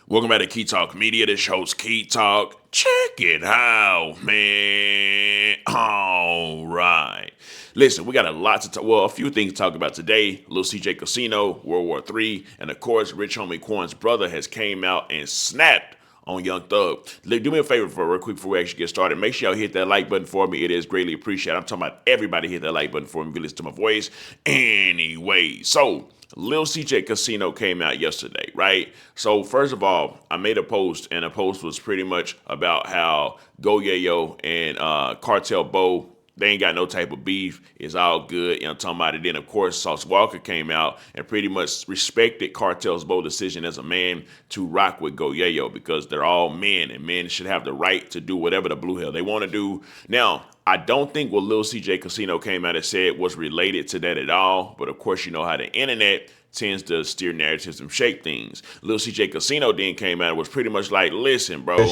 Welcome back to Key Talk Media. This host Key Talk. Check it out, man. All right. Listen, we got a lot to talk. Well, a few things to talk about today. Lil CJ Kasino, World War III, and of course, Rich Homie Quan's brother has came out and snapped on Young Thug. Do me a favor for real quick before we actually get started. Make sure y'all hit that like button for me. It is greatly appreciated. I'm talking about everybody hit that like button for me if you listen to my voice. Anyway, so Lil CJ Kasino came out yesterday, right? So first of all, I made a post, and the post was pretty much about how Go Yayo and Cartel Bo, they ain't got no type of beef. It's all good. You know what I'm talking about it. Then, of course, Sauce Walker came out and pretty much respected Cartel's bold decision as a man to rock with Go Yayo because they're all men, and men should have the right to do whatever the blue hell they want to do. Now, I don't think what Lil CJ Kasino came out and said was related to that at all. But, of course, you know how the internet tends to steer narratives and shape things. Lil CJ Kasino then came out and was pretty much like, listen, bro,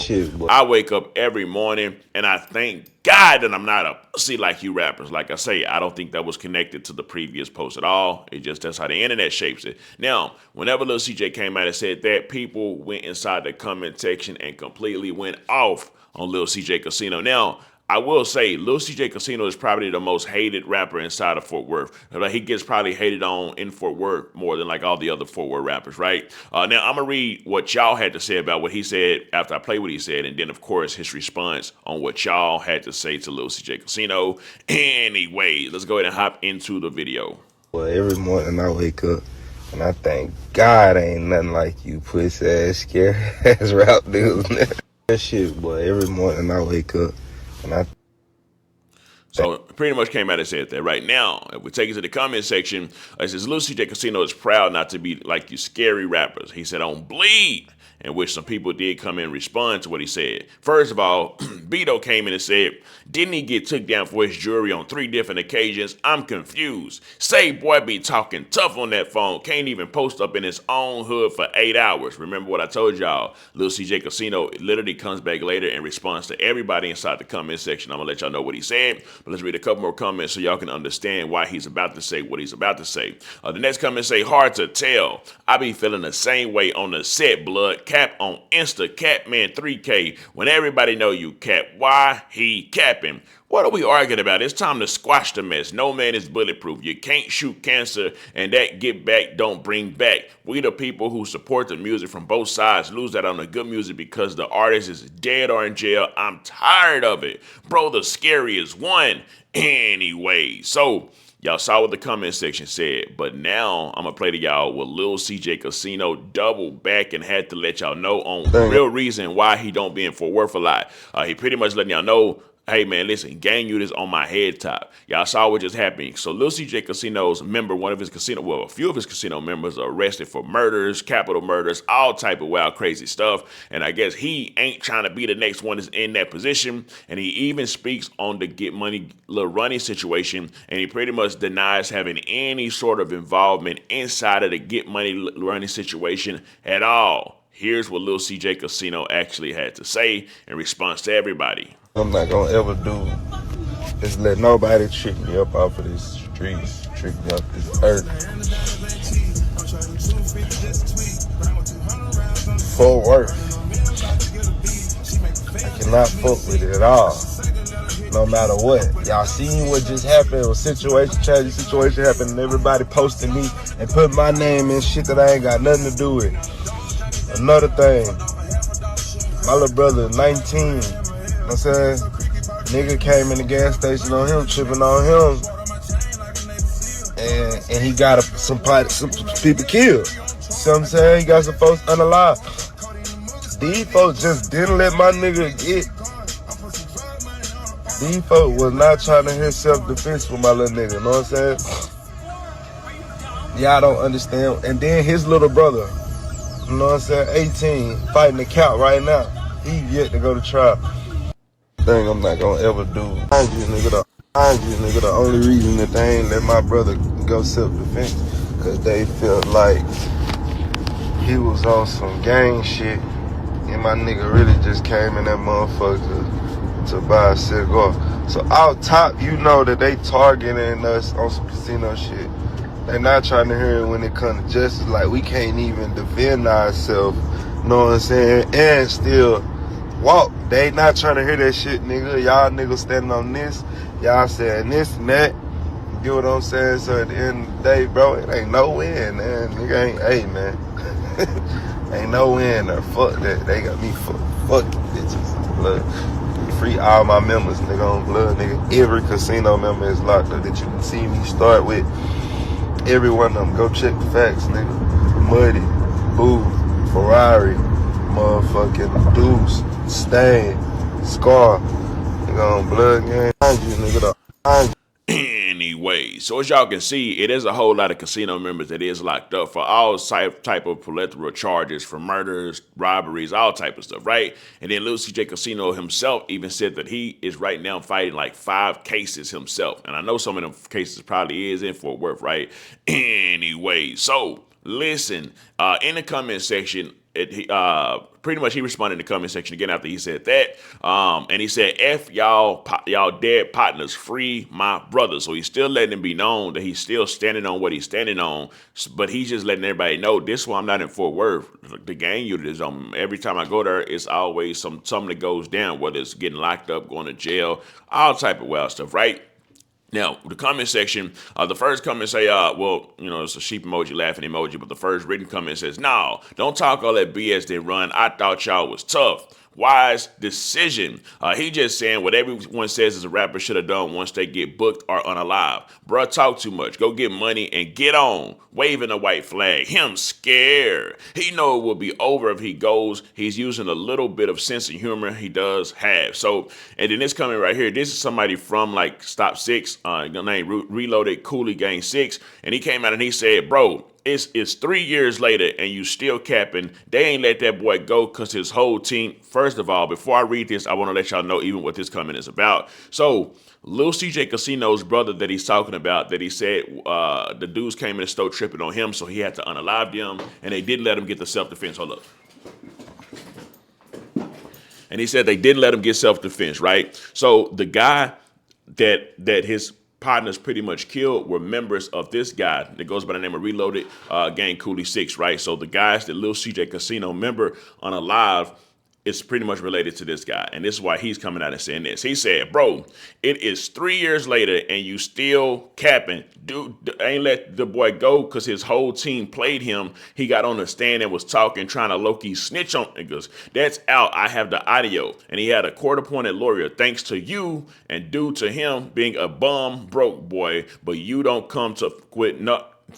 I wake up every morning and I thank God that I'm not a pussy like you rappers. Like I say, I don't think that was connected to the previous post at all. It just, that's how the internet shapes it. Now, whenever Lil CJ came out and said that, people went inside the comment section and completely went off on Lil CJ Kasino. Now, I will say, Lil CJ Kasino is probably the most hated rapper inside of Fort Worth. Like, he gets probably hated on in Fort Worth more than like all the other Fort Worth rappers, right? Now, I'm going to read what y'all had to say about what he said after I play what he said, and then, of course, his response on what y'all had to say to Lil CJ Kasino. Anyway, let's go ahead and hop into the video. Well, every morning I wake up and I thank God ain't nothing like you pussy ass, scary ass rap dudes. That shit, boy, every morning I wake up. So pretty much came out and said that. Right now, if we take it to the comment section, it says Lil CJ Kasino is proud not to be like you scary rappers. He said on Bleed, in which some people did come in and respond to what he said. First of all, Beto came in and said, didn't he get took down for his jewelry on 3 different occasions? I'm confused. Say boy be talking tough on that phone. Can't even post up in his own hood for 8 hours. Remember what I told y'all. Lil CJ Kasino literally comes back later and responds to everybody inside the comment section. I'm going to let y'all know what he said, but let's read a couple more comments so y'all can understand why he's about to say what he's about to say. The next comment say, hard to tell. I be feeling the same way on the set, blood. Cap on Insta, Catman 3K. When everybody know you cap, why he capping? What are we arguing about? It's time to squash the mess. No man is bulletproof. You can't shoot cancer, and that get back don't bring back. We the people who support the music from both sides lose that on the good music because the artist is dead or in jail. I'm tired of it. Bro, the scariest one. Anyway, so y'all saw what the comment section said, but now I'm going to play to y'all what Lil CJ Kasino doubled back and had to let y'all know on the real reason why he don't be in Fort Worth a lot. He pretty much letting y'all know, hey man, listen, gang unit is on my head top. Y'all saw what just happened. So Lil CJ Kasino's member, a few of his casino members are arrested for murders, capital murders, all type of wild, crazy stuff. And I guess he ain't trying to be the next one that's in that position. And he even speaks on the Get Money Lil Runny situation. And he pretty much denies having any sort of involvement inside of the Get Money Lil Runny situation at all. Here's what Lil CJ Kasino actually had to say in response to everybody. I'm not gonna ever do is let nobody trick me up off of these streets, trick me up this earth. Fort Worth, I cannot fuck with it at all. No matter what. Y'all seen what just happened? A tragic situation happened, and everybody posting me and putting my name in shit that I ain't got nothing to do with. Another thing, my little brother, 19. You know what I'm saying? Nigga came in the gas station on him, tripping on him, and he got some people killed. See what I'm saying? He got some folks unalive. These folks just didn't let my nigga get. These folks was not trying to hit self-defense with my little nigga, you know what I'm saying? Y'all don't understand. And then his little brother, you know what I'm saying, 18, fighting the count right now. He yet to go to trial. Thing I'm not gonna ever do. Mind you, nigga, the only reason that they ain't let my brother go self-defense, cause they felt like he was on some gang shit, and my nigga really just came in that motherfucker to buy a cigar. So out top, you know that they targeting us on some casino shit. They not trying to hear it when it comes to justice. Like, we can't even defend ourselves Know what I'm saying? And still walk. They not trying to hear that shit, nigga. Y'all niggas standing on this. Y'all saying this and that. You get what I'm saying? So at the end of the day, bro, it ain't no win, man. Nigga ain't, hey, man. Ain't no win or fuck that. They got me fuck bitches. Blood. Free all my members, nigga, on blood, nigga. Every casino member is locked up that you can see me start with. Every one of them. Go check the facts, nigga. Muddy, Boo, Ferrari, motherfucking Deuce, Stain, Scar, nigga on blood gang. Find you, nigga, though. Anyway, so as y'all can see, it is a whole lot of casino members that is locked up for all type of plethora charges, for murders, robberies, all type of stuff, right? And then Lil CJ Kasino himself even said that he is right now fighting like 5 cases himself. And I know some of them cases probably is in Fort Worth, right? Anyway, so listen, in the comment section, pretty much he responded in the comment section again after he said that, and he said, "F y'all dead partners, free my brother." So he's still letting it be known that he's still standing on what he's standing on, but he's just letting everybody know this one, I'm not in Fort Worth. The gang unit is on. Every time I go there, it's always something that goes down, whether it's getting locked up, going to jail, all type of wild stuff, right? Now, the comment section, the first comment say, well, you know, it's a sheep emoji, laughing emoji, but the first written comment says, "No, don't talk all that BS then run. I thought y'all was tough. Wise decision." He just saying what everyone says is a rapper should have done once they get booked or unalive. Bruh, talk too much. Go get money and get on. Waving a white flag. Him scared. He know it will be over if he goes. He's using a little bit of sense of humor he does have. So, and then this coming right here, this is somebody from like Stop 6, named Reloaded Cooley Gang 6, and he came out and he said, "Bro, it's 3 years later and you still capping. They ain't let that boy go because his whole team." First of all, before I read this, I want to let y'all know even what this comment is about. So Lil CJ Kasino's brother that he's talking about, that he said the dudes came in the store tripping on him, so he had to unalive them, and they didn't let him get the self-defense. Hold up. And he said they didn't let him get self-defense, right? So the guy that his partners pretty much killed were members of this guy that goes by the name of Reloaded Gang Cooley 6, right? So the guys that Lil CJ Kasino member unalive is pretty much related to this guy. And this is why he's coming out and saying this. He said, "Bro, it is 3 years later and you still capping. Dude ain't let the boy go because his whole team played him. He got on the stand and was talking, trying to low-key snitch on niggas. That's out. I have the audio." And he had a court-appointed lawyer. "Thanks to you and due to him being a bum broke boy, but you don't come to quit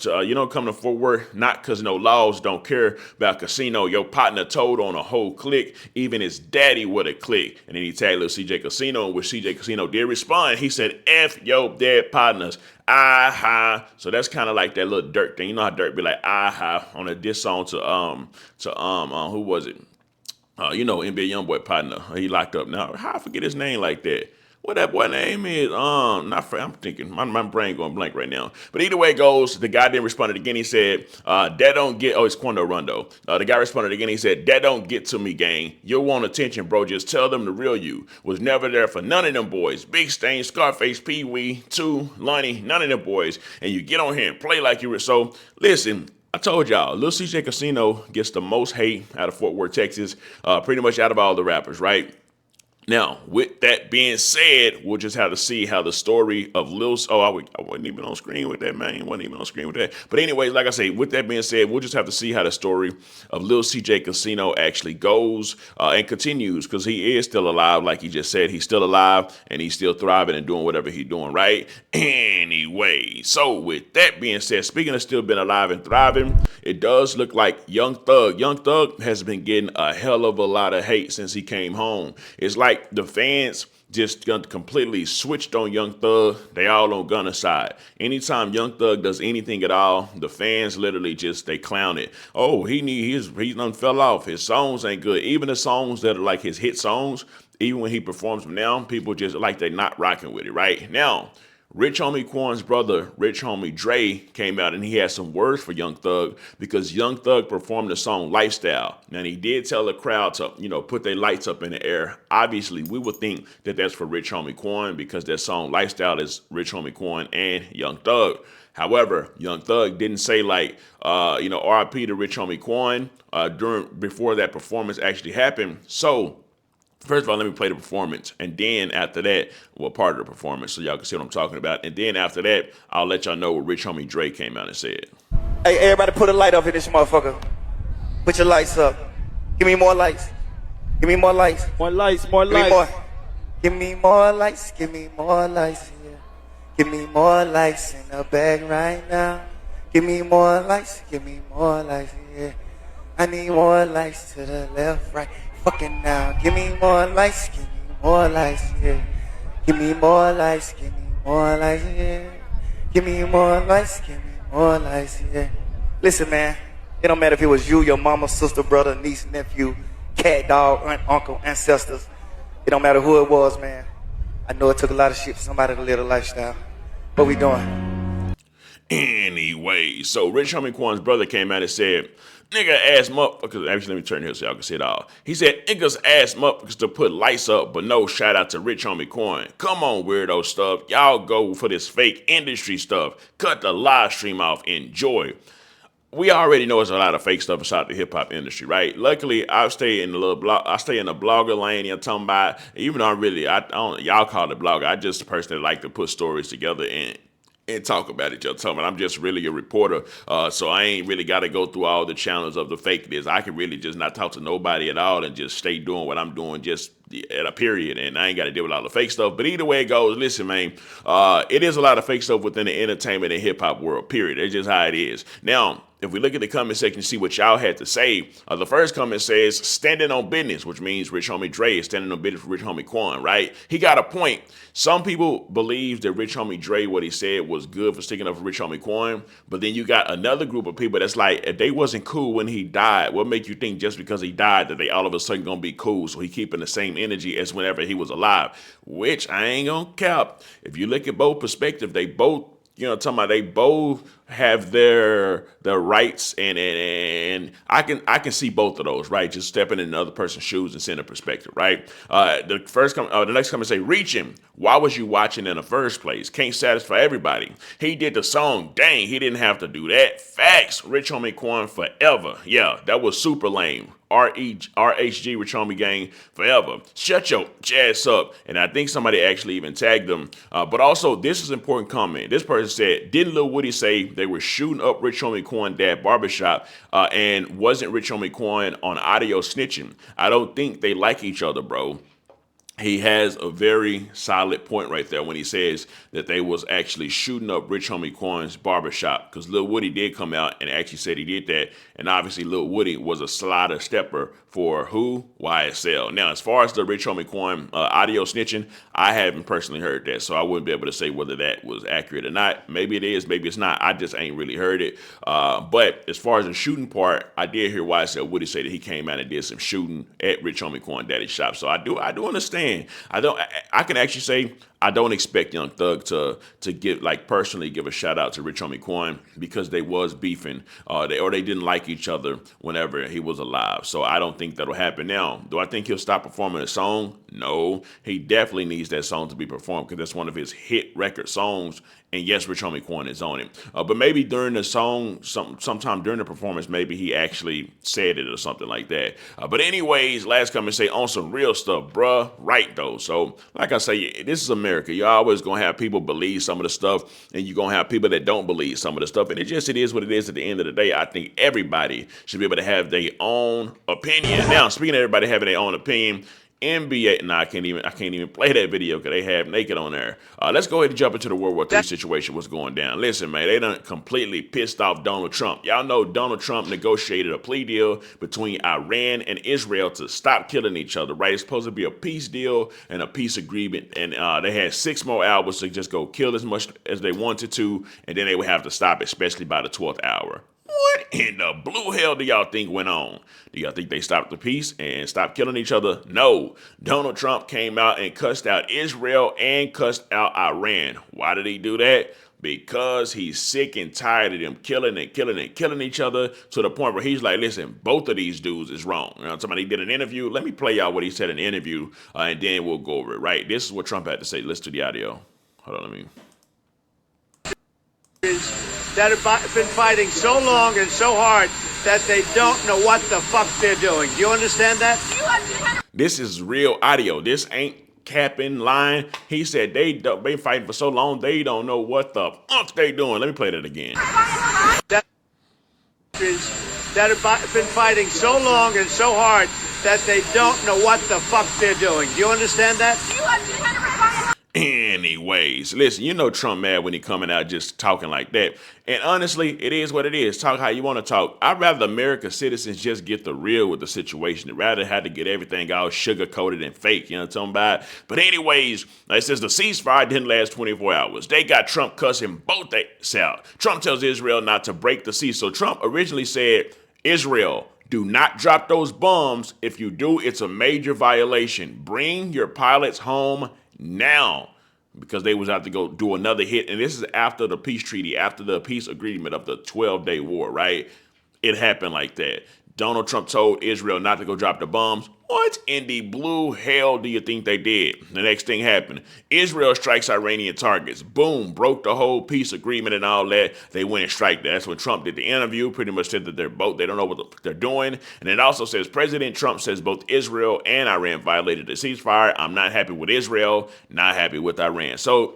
you don't come to Fort Worth, not because no laws don't care about casino. Your partner told on a whole clique, even his daddy would have clicked." And then he tagged Lil CJ Kasino, in which CJ Kasino did respond. He said, "F your dead partners. Aha." So that's kind of like that little Dirt thing. You know how Dirt be like, aha, on a diss song to who was it? You know, NBA Youngboy partner. He locked up now. How I forget his name like that? What that boy name is? I'm thinking, my brain going blank right now. But either way it goes, the guy didn't respond again. He said, "That don't get," oh, it's Quando Rondo. The guy responded again. He said, "That don't get to me, gang. You'll want attention, bro. Just tell them the real you. Was never there for none of them boys. Big Stain, Scarface, Pee Wee, 2, Lonnie, none of them boys. And you get on here and play like you were." So, listen. I told y'all, Lil CJ Kasino gets the most hate out of Fort Worth, Texas, pretty much out of all the rappers, right? Now, with that being said, we'll just have to see how the story of Lil... Oh, I wasn't even on screen with that, man. Wasn't even on screen with that. But anyways, like I say, with that being said, we'll just have to see how the story of Lil CJ Kasino actually goes and continues, because he is still alive, like he just said. He's still alive, and he's still thriving and doing whatever he's doing, right? Anyway, so with that being said, speaking of still being alive and thriving, it does look like Young Thug has been getting a hell of a lot of hate since he came home. It's like the fans just completely switched on Young Thug. They all on Gunna side. Anytime Young Thug does anything at all, the fans literally just, they clown it. Oh, he done fell off. His songs ain't good. Even the songs that are like his hit songs, even when he performs them now, people just like they're not rocking with it, right? Now, Rich Homie Quan's brother, Rich Homie DRE, came out and he had some words for Young Thug, because Young Thug performed the song Lifestyle. Now, he did tell the crowd to, put their lights up in the air. Obviously, we would think that that's for Rich Homie Quan, because that song Lifestyle is Rich Homie Quan and Young Thug. However, Young Thug didn't say like, RIP to Rich Homie Quan before that performance actually happened. So first of all, let me play the performance, and then after that, well, part of the performance, so y'all can see what I'm talking about. And then after that, I'll let y'all know what Rich Homie Dre came out and said. Hey, everybody put a light up in this motherfucker. Put your lights up. Give me more lights. Give me more lights. More lights, more Give me lights. more. Give me more lights. Give me more lights. Yeah. Give me more lights in the bag right now. Give me more lights. Give me more lights. Yeah. I need more lights to the left, right. Fucking now. Give me more lights. Give me more lights. Yeah. Give me more lights. Give me more lights. Yeah. Give me more lights. Give me more lights. Yeah. Listen, man. It don't matter if it was you, your mama, sister, brother, niece, nephew, cat, dog, aunt, uncle, ancestors. It don't matter who it was, man. I know it took a lot of shit for somebody to live a lifestyle. What we doing? Anyway, so Rich Homie Quan's brother came out and said, nigga ass motherfuckers, actually let me turn here so y'all can see it all. He said, niggas ass motherfuckers to put lights up, but no shout out to Rich Homie Quan. Come on, weirdo stuff. Y'all go for this fake industry stuff. Cut the live stream off. Enjoy. We already know there's a lot of fake stuff inside the hip hop industry, right? Luckily, I stay in the blogger lane. You're talking about, even though I don't, y'all call it blogger. I just a person that like to put stories together and talk about it. You're talking about, I'm just really a reporter, so I ain't really got to go through all the channels of the fakeness. I can really just not talk to nobody at all and just stay doing what I'm doing, just at a period, and I ain't got to deal with all the fake stuff. But either way it goes, listen, man, it is a lot of fake stuff within the entertainment and hip hop world, period. It's just how it is. Now, if we look at the comment section and see what y'all had to say, the first comment says, standing on business, which means Rich Homie Dre is standing on business for Rich Homie Quan, right? He got a point. Some people believe that Rich Homie Dre, what he said was good for sticking up for Rich Homie Quan, but then you got another group of people that's like, if they wasn't cool when he died, what make you think just because he died that they all of a sudden gonna be cool, so he keeping the same energy as whenever he was alive? Which I ain't gonna cap. If you look at both perspectives, they both, talking about they both have their rights, and I can see both of those, right? Just stepping in another person's shoes and seeing a perspective, right? The next comment say, reaching. Why was you watching in the first place? Can't satisfy everybody. He did the song. Dang, he didn't have to do that. Facts. Rich Homie Quan forever. Yeah, that was super lame. RHG Rich Homie Gang forever. Shut your ass up. And I think somebody actually even tagged them. But also, this is an important comment. This person said, didn't Lil Woody say they were shooting up Rich Homie Quan dad barbershop and wasn't Rich Homie Quan on audio snitching? I don't think they like each other, bro. He has a very solid point right there when he says that they was actually shooting up Rich Homie Quan's barbershop, because Lil Woody did come out and actually said he did that. And obviously Lil Woody was a slider stepper for who? YSL. Now, as far as the Rich Homie Quan audio snitching, I haven't personally heard that, so I wouldn't be able to say whether that was accurate or not. Maybe it is, maybe it's not. I just ain't really heard it. But as far as the shooting part, I did hear YSL Woody say that he came out and did some shooting at Rich Homie Quan daddy's shop. So I do understand. I can actually say I don't expect Young Thug to personally give a shout out to Rich Homie Quan, because they was beefing or they didn't like each other whenever he was alive. So I don't think that'll happen. Now, do I think he'll stop performing a song? No, he definitely needs that song to be performed, because that's one of his hit record songs. And yes, Rich Homie Quan is on it. But maybe during the song, sometime during the performance, maybe he actually said it or something like that. But anyways, last comment say, on some real stuff, bruh. Right, though. So, like I say, this is America. You're always going to have people believe some of the stuff, and you're going to have people that don't believe some of the stuff. And it is what it is at the end of the day. I think everybody should be able to have their own opinion. Now, speaking of everybody having their own opinion, NBA, I can't even play that video because they have Naked on there. Let's go ahead and jump into the World War III situation, what's going down. Listen, man, they done completely pissed off Donald Trump. Y'all know Donald Trump negotiated a plea deal between Iran and Israel to stop killing each other, right? It's supposed to be a peace deal and a peace agreement, and they had 6 more hours to just go kill as much as they wanted to, and then they would have to stop, especially by the 12th hour. What in the blue hell do y'all think went on? Do y'all think they stopped the peace and stopped killing each other? No. Donald Trump came out and cussed out Israel and cussed out Iran. Why did he do that? Because he's sick and tired of them killing each other, to the point where he's like, listen, both of these dudes is wrong. Somebody did an interview. Let me play y'all what he said in the interview, and then we'll go over it, right? This is what Trump had to say. Listen to the audio. Hold on, let me... that have been fighting so long and so hard that they don't know what the fuck they're doing. Do you understand that? This is real audio. This ain't capping, lying. He said they been fighting for so long they don't know what the fuck they doing. Let me play that again. That have been fighting so long and so hard that they don't know what the fuck they're doing. Do you understand that? Anyways, listen, you know Trump mad when he coming out just talking like that. And honestly, it is what it is. Talk how you want to talk. I'd rather American citizens just get the real with the situation rather than have to get everything all sugar-coated and fake. You know what I'm talking about? But anyways, it says the ceasefire didn't last 24 hours. They got Trump cussing both days out. Trump tells Israel not to break the cease. So Trump originally said, Israel, do not drop those bombs. If you do, it's a major violation. Bring your pilots home now, because they was out to go do another hit. And this is after the peace treaty, after the peace agreement of the 12-day war, right? It happened like that. Donald Trump told Israel not to go drop the bombs. What in the blue hell do you think they did? The next thing happened. Israel strikes Iranian targets. Boom, broke the whole peace agreement and all that. They went and strike that. That's when Trump did the interview, pretty much said that they don't know what they're doing. And it also says President Trump says both Israel and Iran violated the ceasefire. I'm not happy with Israel, not happy with Iran. So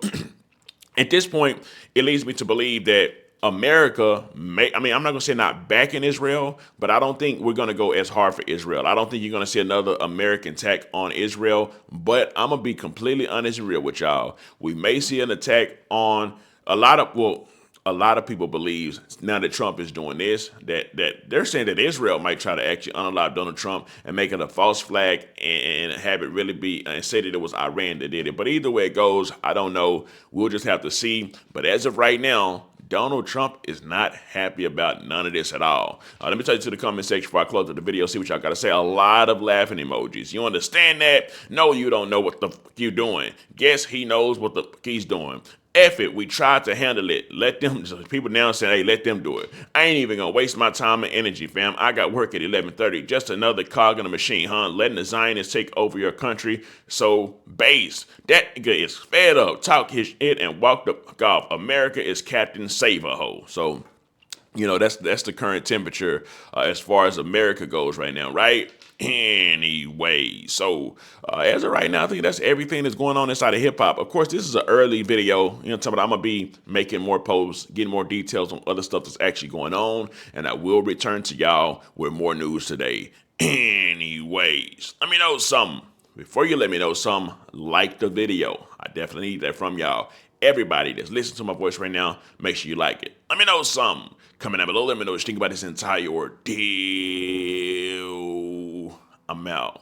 at this point, it leads me to believe that America I'm not going to say not backing Israel, but I don't think we're going to go as hard for Israel. I don't think you're going to see another American attack on Israel, but I'm going to be completely honest and real with y'all. We may see an attack on a lot of people believe now that Trump is doing this, that they're saying that Israel might try to actually unalive Donald Trump and make it a false flag and have it really be and say that it was Iran that did it. But either way it goes, I don't know. We'll just have to see. But as of right now, Donald Trump is not happy about none of this at all. Let me tell you to the comment section before I close the video, see what y'all got to say. A lot of laughing emojis. You understand that? No, you don't know what the fuck you doing. Guess he knows what the fuck he's doing. F it, we tried to handle it. Let them, people now saying, hey, let them do it. I ain't even gonna waste my time and energy, fam. I got work at 11:30. Just another cog in the machine, huh? Letting the Zionists take over your country. So, base. That nigga is fed up. Talk his shit and walk the fuck off. America is Captain Save-A-Ho. So, you know, that's the current temperature as far as America goes right now, right? Anyway, so as of right now, I think that's everything that's going on inside of hip hop. Of course, this is an early video. You know, I'm gonna be making more posts, getting more details on other stuff that's actually going on, and I will return to y'all with more news today. Anyways, let me know something. Before you let me know something, like the video. I definitely need that from y'all. Everybody that's listening to my voice right now, make sure you like it. Let me know something. Comment down below. Let me know what you think about this entire ordeal. I'm out.